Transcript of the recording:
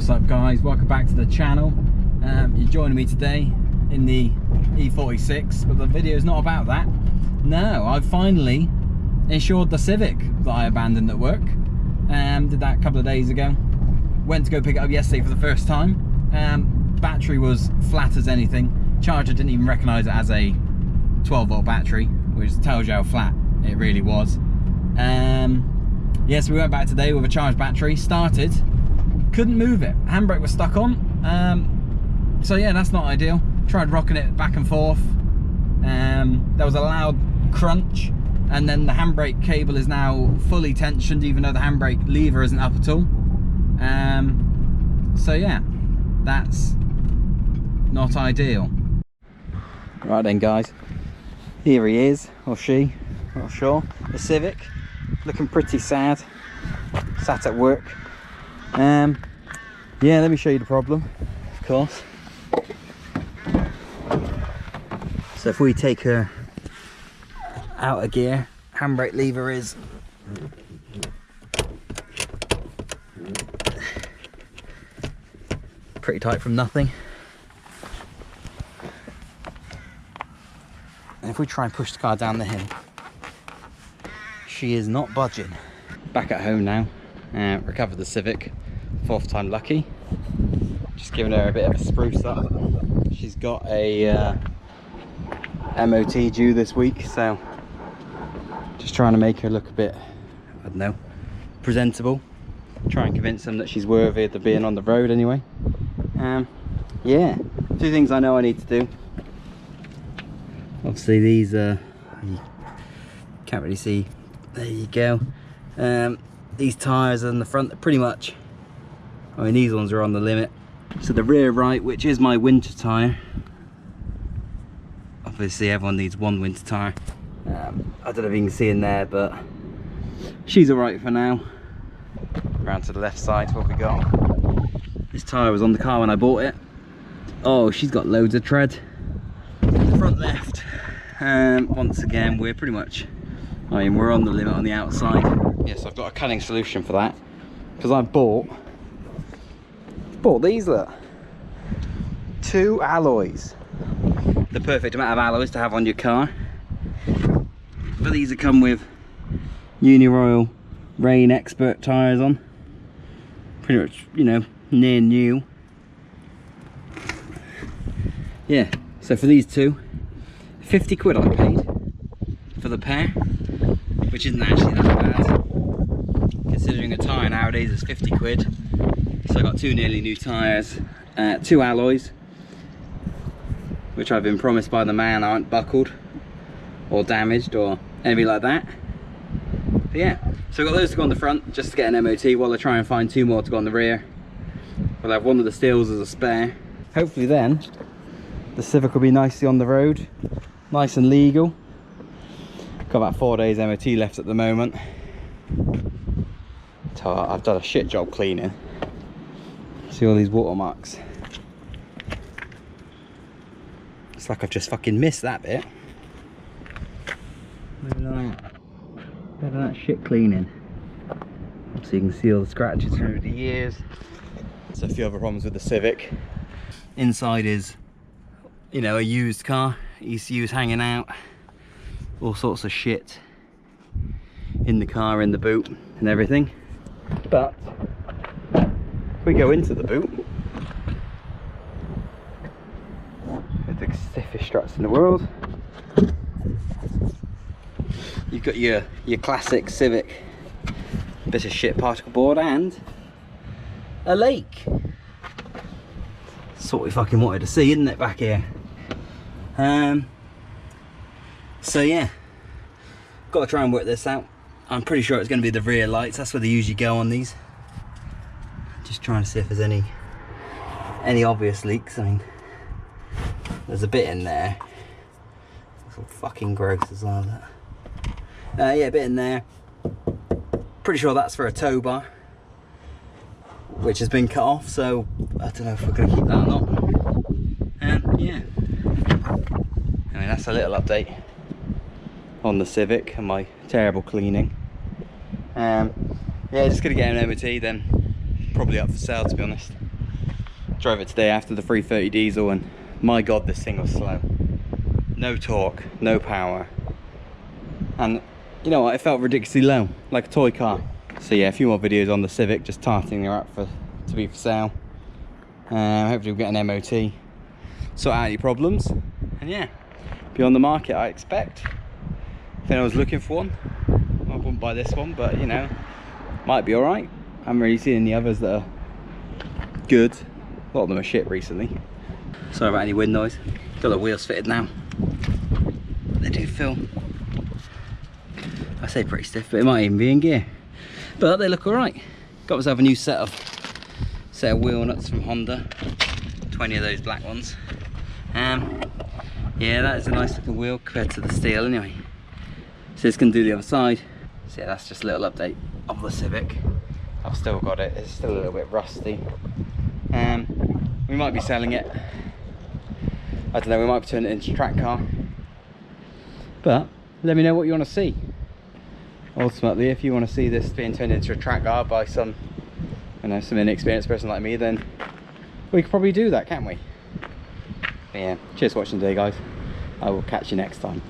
What's up guys, welcome back to the channel. You're joining me today in the E46, but the video is not about that. No, I've finally insured the Civic that I abandoned at work. Did that a couple of days ago. Went to go pick it up yesterday for the first time. Battery was flat as anything. Charger didn't even recognise it as a 12-volt battery, which tells you how flat it really was. Yes, we went back today with a charged battery, started, couldn't move it, handbrake was stuck on. So yeah, that's not ideal. Tried rocking it back and forth. There was a loud crunch, and then the handbrake cable is now fully tensioned, even though the handbrake lever isn't up at all. So yeah, that's not ideal. Right then guys, here he is, or she, not sure, the Civic, looking pretty sad, sat at work. Yeah, let me show you the problem, of course. So if we take her out of gear, handbrake lever is pretty tight from nothing. And if we try and push the car down the hill, she is not budging. Back at home now, recovered the Civic, 4th time lucky. Just giving her a bit of a spruce up. She's got a MOT due this week, so just trying to make her look a bit, I don't know, presentable. Try and convince them that she's worthy of being on the road anyway. Yeah, 2 things I know I need to do. Obviously these, you can't really see, there you go. These tyres on the front are pretty much, I mean these ones are on the limit. So the rear right, which is my winter tyre, obviously everyone needs one winter tyre. I don't know if you can see in there, but she's alright for now. Round to the left side, what we got. This tyre was on the car when I bought it. Oh, she's got loads of tread. Front left. Once again, we're pretty much, I mean, we're on the limit on the outside. Yes, I've got a cunning solution for that, because I bought these, look, 2 alloys. The perfect amount of alloys to have on your car. But these have come with Uniroyal Rain Expert tyres on. Pretty much, you know, near new. Yeah, so for these 2, 50 quid I paid for the pair, which isn't actually that bad, considering a tyre nowadays is 50 quid. So I got 2 nearly new tyres, 2 alloys, which I've been promised by the man aren't buckled or damaged or anything like that. But yeah, so I've got those to go on the front just to get an MOT while I try and find 2 more to go on the rear. We'll have one of the steels as a spare. Hopefully then the Civic will be nicely on the road, nice and legal. Got about 4 days MOT left at the moment. So I've done a shit job cleaning. See all these watermarks. It's like I've just fucking missed that bit. Look at that shit cleaning. So you can see all the scratches through the years. So a few other problems with the Civic. Inside is, you know, a used car, ECU's hanging out, all sorts of shit in the car, in the boot and everything. But if we go into the boot, with the stiffest struts in the world, you've got your classic Civic bit of shit particle board and a lake. That's what we fucking wanted to see, isn't it, back here? So yeah, got to try and work this out. I'm pretty sure it's going to be the rear lights. That's where they usually go on these. Just trying to see if there's any obvious leaks. I mean, there's a bit in there. It's all fucking gross as well, that. Yeah, a bit in there. Pretty sure that's for a tow bar, which has been cut off, so I don't know if we're going to keep that or not. Yeah, I mean, that's a little update on the Civic and my terrible cleaning. Yeah, just gonna get an MOT, then probably up for sale, to be honest. Drove it today after the 330 diesel, and my god, this thing was slow. No torque, no power, and you know what, it felt ridiculously low, like a toy car. So yeah, a few more videos on the Civic, just tarting her up to be for sale. Hopefully we'll get an MOT, sort out any problems, and yeah, be on the market, I expect. If anyone's looking for one, I wouldn't buy this one, but you know, might be alright. I haven't really seen any others that are good. A lot of them are shit recently. Sorry about any wind noise. Got the wheels fitted now. They do feel, I say pretty stiff, but it might even be in gear. But they look alright. Got myself a new set of wheel nuts from Honda. 20 of those black ones. Yeah, that is a nice looking wheel compared to the steel anyway. So it's going to do the other side. So yeah, that's just a little update of the Civic. I've still got it. It's still a little bit rusty. We might be selling it. I don't know, we might be turning it into a track car. But let me know what you want to see. Ultimately, if you want to see this being turned into a track car by some, you know, some inexperienced person like me, then we could probably do that, can't we? But yeah, cheers for watching today, guys. I will catch you next time.